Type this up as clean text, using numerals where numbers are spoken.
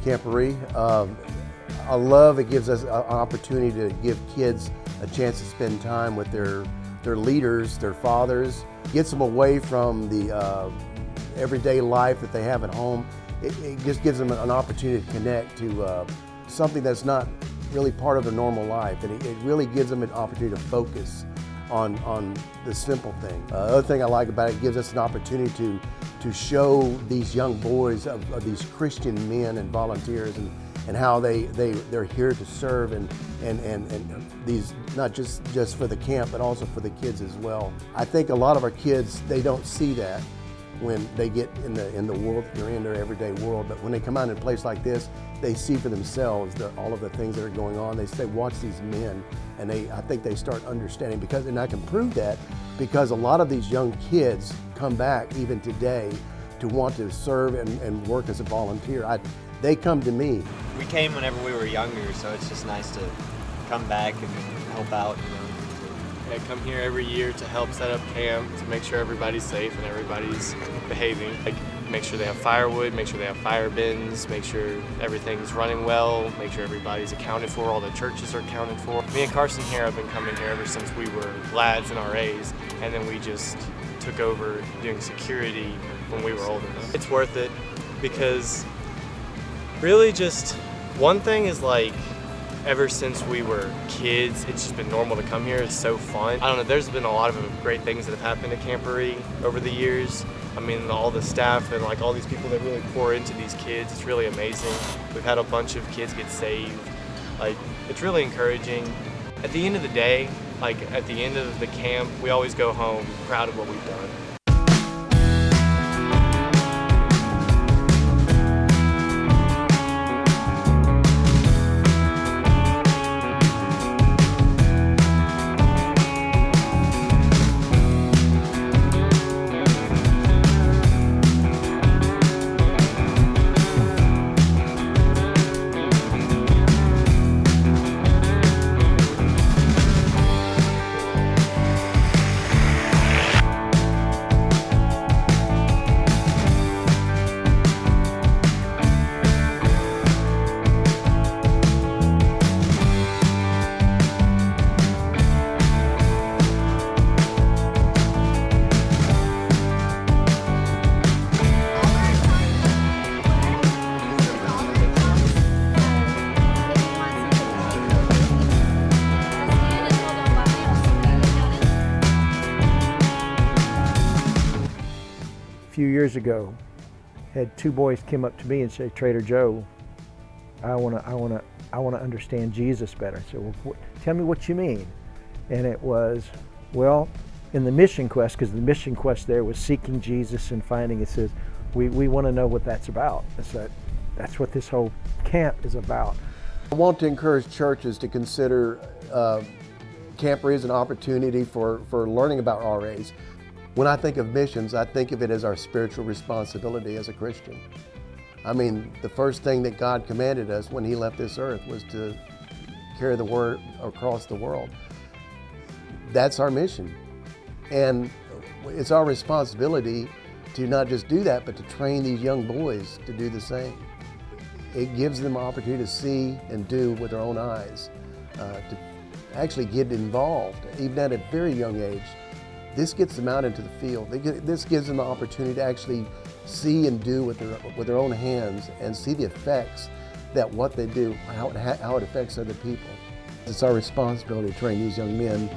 Camporee. I love it gives us an opportunity to give kids a chance to spend time with their leaders, their fathers, gets them away from the everyday life that they have at home. It just gives them an opportunity to connect to something that's not really part of their normal life, and it really gives them an opportunity to focus on the simple thing. The other thing I like about it gives us an opportunity to show these young boys of these Christian men and volunteers and how they're here to serve and these, not just for the camp, but also for the kids as well. I think a lot of our kids, they don't see that when they get in the world they're in, their everyday world, but when they come out in a place like this, they see for themselves all of the things that are going on. They watch these men, and I think they start understanding, and I can prove that because a lot of these young kids come back even today to want to serve and work as a volunteer. They come to me. We came whenever we were younger, so it's just nice to come back and help out. I come here every year to help set up camp, to make sure everybody's safe and everybody's behaving. Like, make sure they have firewood, make sure they have fire bins, make sure everything's running well, make sure everybody's accounted for, all the churches are accounted for. Me and Carson here have been coming here ever since we were lads and RAs, and then we just took over doing security when we were old enough. It's worth it because really just one thing is, like, ever since we were kids, it's just been normal to come here. It's so fun. I don't know, there's been a lot of great things that have happened at Camporee over the years. I mean, all the staff and like all these people that really pour into these kids, it's really amazing. We've had a bunch of kids get saved. Like, it's really encouraging. At the end of the day, like at the end of the camp, we always go home proud of what we've done. A few years ago, had two boys came up to me and say, "Trader Joe, I want to understand Jesus better." I said, "Well, tell me what you mean." And it was, well, in the mission quest, because the mission quest there was seeking Jesus and finding. It says, we want to know what that's about. That's what this whole camp is about. I want to encourage churches to consider Camporee as an opportunity for learning about RAs. When I think of missions, I think of it as our spiritual responsibility as a Christian. I mean, the first thing that God commanded us when He left this earth was to carry the word across the world. That's our mission. And it's our responsibility to not just do that, but to train these young boys to do the same. It gives them an opportunity to see and do with their own eyes, to actually get involved, even at a very young age. This gets them out into the field. This gives them the opportunity to actually see and do with their own hands and see the effects that what they do, how it affects other people. It's our responsibility to train these young men